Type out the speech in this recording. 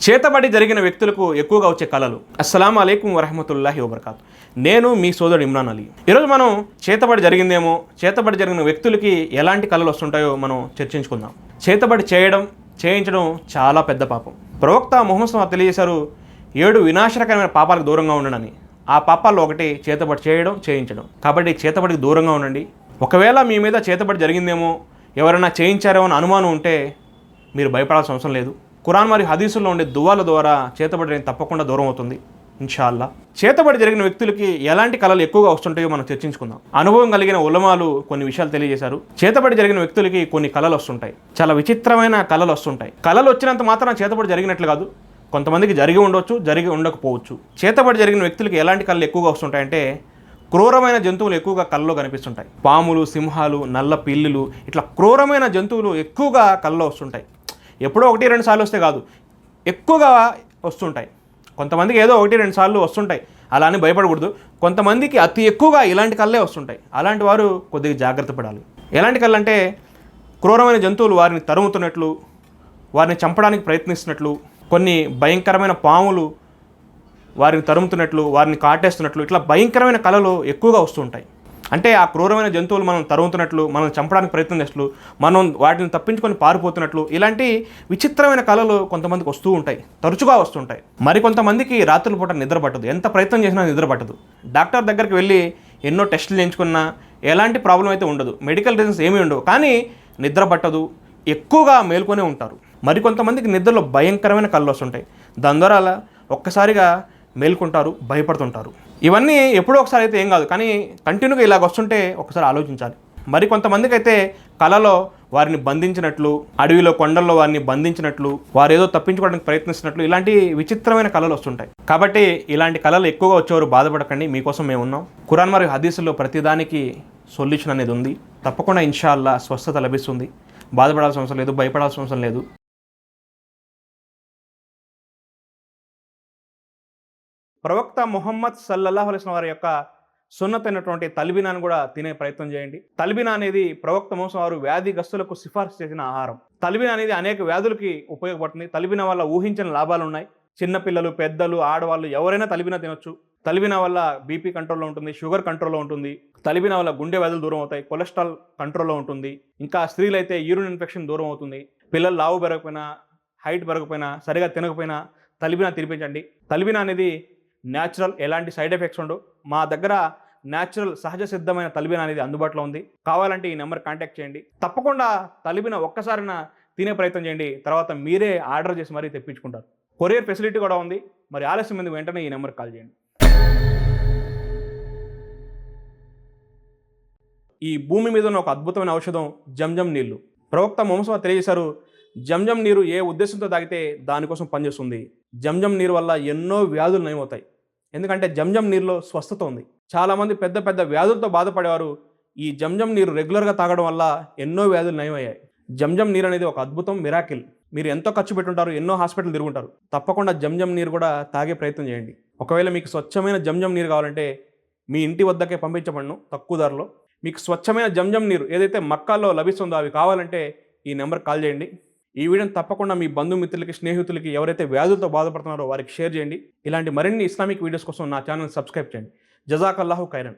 చేతబడి జరిగిన వ్యక్తులకు ఎక్కువగా వచ్చే కళలు. అస్సలాము అలైకుం వరహమతుల్లాహి వబర్కాతు. నేను మీ సోదరుడు ఇమ్రాన్ అలీ. ఈరోజు మనం చేతబడి జరిగిందేమో, చేతబడి జరిగిన వ్యక్తులకి ఎలాంటి కళలు వస్తుంటాయో మనం చర్చించుకుందాం. చేతబడి చేయించడం చాలా పెద్ద పాపం. ప్రవక్త ముహమ్మద్ సల్లల్లాహు తెలియజేశారు, 7 వినాశనకరమైన పాపాలకు దూరంగా ఉండండి. ఆ పాపాల్లో ఒకటి చేతబడి చేయించడం. కాబట్టి చేతబడికి దూరంగా ఉండండి. ఒకవేళ మీ మీద చేతబడి జరిగిందేమో, ఎవరైనా చేయించారేమో అని అనుమానం ఉంటే మీరు భయపడాల్సిన అవసరం లేదు. ఖురాన్ మరియు హదీసుల్లో ఉండే దువాల ద్వారా చేతబడి తప్పకుండా దూరం అవుతుంది ఇన్షాల్లా. చేతబడి జరిగిన వ్యక్తులకి ఎలాంటి కళలు ఎక్కువగా వస్తుంటాయో మనం చర్చించుకుందాం. అనుభవం కలిగిన ఉలమాలు కొన్ని విషయాలు తెలియజేశారు. చేతబడి జరిగిన వ్యక్తులకి కొన్ని కళలు వస్తుంటాయి, చాలా విచిత్రమైన కళలు వస్తుంటాయి. కళలు వచ్చినంత మాత్రం చేతబడి జరిగినట్లు కాదు. కొంతమందికి జరిగి ఉండొచ్చు, జరిగి ఉండకపోవచ్చు. చేతబడి జరిగిన వ్యక్తులకి ఎలాంటి కళలు ఎక్కువగా వస్తుంటాయంటే, క్రూరమైన జంతువులు ఎక్కువగా కళ్ళలో కనిపిస్తుంటాయి. పాములు, సింహాలు, నల్ల పిల్లులు, ఇట్లా క్రూరమైన జంతువులు ఎక్కువగా కళ్ళలో వస్తుంటాయి. ఎప్పుడో 1-2 సార్లు వస్తే కాదు, ఎక్కువగా వస్తుంటాయి. కొంతమందికి ఏదో 1-2 సార్లు వస్తుంటాయి, అలా అని భయపడకూడదు. కొంతమందికి అతి ఎక్కువగా ఇలాంటి కళ్ళే వస్తుంటాయి. అలాంటి వారు కొద్దిగా జాగ్రత్త పడాలి. ఎలాంటి కళ్ళు అంటే, క్రూరమైన జంతువులు వారిని తరుముతున్నట్లు, వారిని చంపడానికి ప్రయత్నిస్తున్నట్లు, కొన్ని భయంకరమైన పాములు వారిని తరుముతున్నట్లు, వారిని కాటేస్తున్నట్లు, ఇట్లా భయంకరమైన కళలు ఎక్కువగా వస్తుంటాయి. అంటే ఆ క్రూరమైన జంతువులు మనం తరుముతున్నట్లు, మనం చంపడానికి ప్రయత్నం చేస్తూ, మనం వాటిని తప్పించుకొని పారిపోతున్నట్లు, ఇలాంటి విచిత్రమైన కళలు కొంతమందికి వస్తూ ఉంటాయి, తరచుగా వస్తుంటాయి. మరికొంతమందికి రాత్రుల పూట నిద్ర పట్టదు. ఎంత ప్రయత్నం చేసినా నిద్ర పట్టదు. డాక్టర్ దగ్గరికి వెళ్ళి ఎన్నో టెస్టులు చేయించుకున్నా ఎలాంటి ప్రాబ్లం అయితే ఉండదు, మెడికల్ రీజన్స్ ఏమీ ఉండవు, కానీ నిద్ర పట్టదు, ఎక్కువగా మేల్కొనే ఉంటారు. మరికొంతమందికి నిద్రలో భయంకరమైన కళ్ళు వస్తుంటాయి. దాని ద్వారా అలా ఒక్కసారిగా మేల్కొంటారు, భయపడుతుంటారు. ఇవన్నీ ఎప్పుడో ఒకసారి అయితే ఏం కాదు, కానీ కంటిన్యూగా ఇలాగ వస్తుంటే ఒకసారి ఆలోచించాలి. మరి కొంతమందికి అయితే కళలో వారిని బంధించినట్లు, అడవిలో కొండల్లో వారిని బంధించినట్లు, వారు ఏదో తప్పించుకోవడానికి ప్రయత్నిస్తున్నట్లు, ఇలాంటి విచిత్రమైన కళలు వస్తుంటాయి. కాబట్టి ఇలాంటి కళలు ఎక్కువగా వచ్చేవారు బాధపడకండి, మీకోసం మేము ఉన్నాం. ఖురాన్ మరియు హదీసుల్లో ప్రతిదానికి సొల్యూషన్ అనేది ఉంది. తప్పకుండా ఇన్షాల్లా స్వస్థత లభిస్తుంది. బాధపడాల్సిన అవసరం లేదు, భయపడాల్సిన అవసరం లేదు. ప్రవక్త ముహమ్మద్ సల్లల్లాహు అలైహి వసల్లం వారి యొక్క సున్నత్ అయినటువంటి తల్బినాను కూడా తినే ప్రయత్నం చేయండి. తల్బినా అనేది ప్రవక్త ముహమ్మద్ వారు వ్యాధిగ్రస్తులకు సిఫార్సు చేసిన ఆహారం. తల్బినా అనేది అనేక వ్యాధులకి ఉపయోగపడుతుంది. తల్బినా వల్ల ఊహించిన లాభాలు ఉన్నాయి. చిన్నపిల్లలు, పెద్దలు, ఆడవాళ్ళు ఎవరైనా తల్బినా తినొచ్చు. తల్బినా వల్ల బీపీ కంట్రోల్లో ఉంటుంది, షుగర్ కంట్రోల్లో ఉంటుంది. తల్బినా వల్ల గుండె వ్యాధులు దూరం అవుతాయి, కొలెస్ట్రాల్ కంట్రోల్లో ఉంటుంది. ఇంకా స్త్రీలైతే యూరిన్ ఇన్ఫెక్షన్ దూరం అవుతుంది. పిల్లలు లావు పెరగకపోయినా, హైట్ పెరగకపోయినా, సరిగా తినకపోయినా తల్బినా తినిపించండి. తల్బినా అనేది న్యాచురల్, ఎలాంటి సైడ్ ఎఫెక్ట్స్ ఉండవు. మా దగ్గర న్యాచురల్, సహజ సిద్ధమైన తల్బినా అనేది అందుబాటులో ఉంది. కావాలంటే ఈ నెంబర్ కాంటాక్ట్ చేయండి. తప్పకుండా తల్బినా ఒక్కసారిన తినే ప్రయత్నం చేయండి. తర్వాత మీరే ఆర్డర్ చేసి మరీ తెప్పించుకుంటారు. కొరియర్ ఫెసిలిటీ కూడా ఉంది. మరి ఆలస్యం ఎందుకు, వెంటనే ఈ నెంబర్కి కాల్ చేయండి. ఈ భూమి మీద ఉన్న ఒక అద్భుతమైన ఔషధం జంజం నీళ్లు. ప్రవక్త ముహమ్మద్ సల్లల్లాహు తెలియజేశారు, జంజం నీరు ఏ ఉద్దేశంతో తాగితే దానికోసం పనిచేస్తుంది. జంజం నీరు వల్ల ఎన్నో వ్యాధులు నయమవుతాయి. ఎందుకంటే జంజం నీరులో స్వస్థత ఉంది. చాలామంది పెద్ద పెద్ద వ్యాధులతో బాధపడేవారు ఈ జంజం నీరు రెగ్యులర్గా తాగడం వల్ల ఎన్నో వ్యాధులు నయమయ్యాయి. జంజం నీరు అనేది ఒక అద్భుతం, మిరాకిల్. మీరు ఎంతో ఖర్చు పెట్టుంటారు, ఎన్నో హాస్పిటల్ తిరుగుంటారు. తప్పకుండా జంజం నీరు కూడా తాగే ప్రయత్నం చేయండి. ఒకవేళ మీకు స్వచ్ఛమైన జంజం నీరు కావాలంటే మీ ఇంటి వద్దకే పంపించబడను తక్కువ ధరలో. మీకు స్వచ్ఛమైన జంజం నీరు ఏదైతే మక్కాల్లో లభిస్తుందో అవి కావాలంటే ఈ నెంబర్కి కాల్ చేయండి. ఈ వీడియోని తప్పకుండా మీ బంధుమిత్రులకి, స్నేహితులకి, ఎవరైతే వ్యాధులతో బాధపడుతున్నారో వారికి షేర్ చేయండి. ఇలాంటి మరిన్ని ఇస్లామిక్ వీడియోస్ కోసం నా ఛానల్ సబ్స్క్రైబ్ చేయండి. జజాకల్లాహు ఖైరన్.